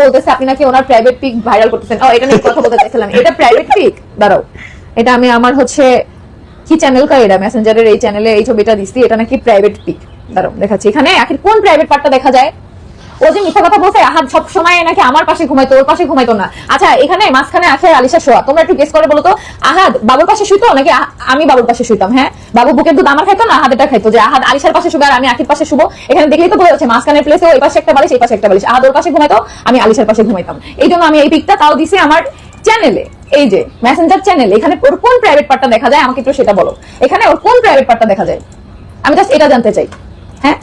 বলতেছে আপনি নাকি ওনার প্রাইভেট পিক ভাইরাল করতেছেন। ও এটা নিয়ে কথা বলতে চাইছিলাম, এটা প্রাইভেট পিক। দাঁড়াও, এটা আমি আমার হচ্ছে কি চ্যানেল কা, এটা মেসেঞ্জারের এই চ্যানেলে এই ছবিটা দিছি, এটা নাকি প্রাইভেট পিক। দাঁড়াও দেখাচ্ছি। এখানে আখির কোন প্রাইভেট পার্টটা দেখা যায়? ও যে মিথ্যা কথা বলছে আহাদ সব সময় নাকি আমার পাশে ঘুমাইতো, ওর পাশে ঘুমাইতো না। আচ্ছা এখানে মাঝখানে আখের আলিশা শোয়া, তোমরা একটু গেস করে বলো তো, আহাদ বাবুর পাশে শুইতো নাকি আমি বাবুর পাশে শুইতাম? হ্যাঁ, বাবু বুকের দুধ আমার খাইতো না আহাদ এটা খাইতো? যে আহাদ আলিশার পাশে শুবে আর আমি আখির পাশে শুবো, এখানে দেখলেই তো বোঝা যাচ্ছে মাঝখানের প্লেসে এই পাশে একটা বালিশ এই পাশে একটা বালিশ, আহাদ ওর পাশে ঘুমাইতো আমি আলিশার পাশে ঘুমাইতাম। এই জন্য আমি এই পিকটা তাও দিছি আমার চ্যানেলে, এই যে মেসেঞ্জার চ্যানেলে। এখানে ওর কোন প্রাইভেট পার্টটা দেখা যায় আমাকে একটু সেটা বলো। এখানে ওর কোন প্রাইভেট পার্টটা দেখা যায় আমি জাস্ট এটা জানতে চাই। হ্যাঁ,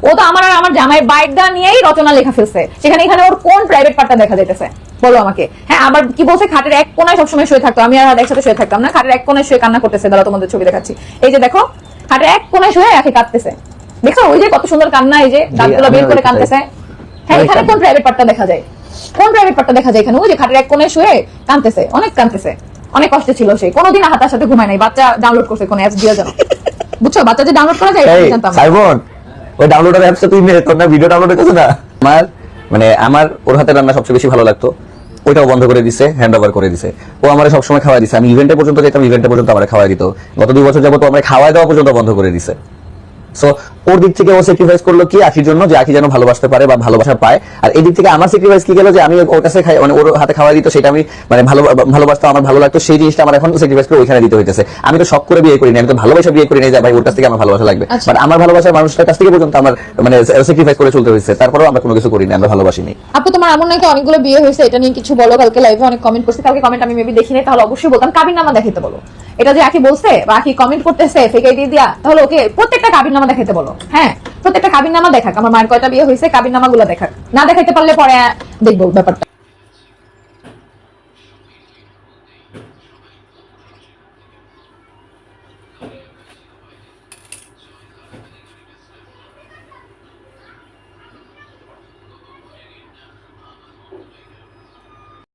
ও তো আমার আর আমার জামাইয়ের বাইকটা নিয়েই রচনা লেখা ফেলছে, সেখানে এখানে ওর কোন প্রাইভেট পার্টটা দেখা যাইতেছে বলো আমাকে। হ্যাঁ, আবার কি বলছে খাটের এক কোনায় সবসময় শুয়ে থাকতো, আমি আর একসাথে শুয়ে থাকতাম না, খাটের এক কোনায় শুয়ে কান্না করতেছে। দাঁড়াও তোমাদের ছবি দেখাচ্ছি, এই যে দেখো খাটের এক কোনায় শুয়ে একে কাঁদতেছে, দেখো ওই যে কত সুন্দর কান্না, এই যে দাঁতগুলো বের করে কাঁদতেছে। হ্যাঁ, এখানে কোন প্রাইভেট পার্টটা দেখা যায়? কোন প্রাইভেট পার্টটা দেখা যায় এখানে? ওই যে খাটের এক কোনায় শুয়ে কাঁদতেছে, অনেক কাঁদতেছে, অনেক কষ্টে ছিল সে, কোনোদিন হাতার সাথে ঘুমায় নাই। বাচ্চা ডাউনলোড করছে কোন অ্যাপস দিয়ে জানো, বুঝছো? বাচ্চা যে ডাউনলোড করা যায় এটা জানতাম না। ওই ডাউনলোডের অ্যাপসটা তুই মেরে তোর না ভিডিও ডাউনলোড করছিস না? আমার ওর হাতে রান্না সবচেয়ে বেশি ভালো লাগতো, ওইটাও বন্ধ করে দিছে, হ্যান্ড ওভার করে দিছে। ও আমারে সবসময় খাওয়াই দিছে, আমি ইভেন্টে পর্যন্ত যেতাম, ইভেন্টে পর্যন্ত আমারে খাওয়াই দিত। গত 2 বছর যাবত আমার খাওয়াই দেওয়া পর্যন্ত বন্ধ করে দিছে। সো ওর দিক থেকে ও স্যাক্রিফাইস করলো কি আখির জন্য, যে আখি যেন ভালোবাসতে পারে বা ভালোবাসা পায়। আর এই দিক থেকে আমার স্যাক্রিফাইস কি গেল, যে আমি ওর কাছে মানে ওর হাতে খাওয়া দিত, সেটা আমি মানে ভালোবাসতাম, আমার ভালো লাগতো, সেই জিনিসটা আমার এখন স্যাক্রিফাইস করে ওইখানে দিতে হইতেছে। আমি তো শখ করে বিয়ে করিনি, আমি তো ভালোবাসা বিয়ে করিনি যে ভাই ওর কাছ থেকে আমার ভালোবাসা লাগবে, বাট আমার ভালোবাসার মানুষটার কাছ থেকে পর্যন্ত আমার মানে স্যাক্রিফাইস করে চলতে হয়েছে। তারপরেও আমরা কোনো কিছু করিনি, আমরা ভালোবাসিনি। আপু তোমার এমন নাকি অনেকগুলো বিয়ে হয়েছে, এটা নিয়ে কিছু বলো। কালকে লাইভে অনেক কমেন্ট করছে, কালকে কমেন্ট আমি মেবি দেখিনি, তাহলে অবশ্যই বলতাম কাবিননামা দেখাইতে বলো। এটা যে আখি বলছে বা আখি কমেন্ট করতেছে ফেক আইডি দিয়া, তাহলে ওকে প্রত্যেকটা কাবিননামা দেখাইতে বলো। হ্যাঁ, প্রত্যেকটা কাবিননামা দেখাক, আমার মায়ের কয়টা বিয়ে হয়েছে কাবিননামাগুলো দেখাক। না দেখাইতে পারলে পরে দেখবো ব্যাপারটা।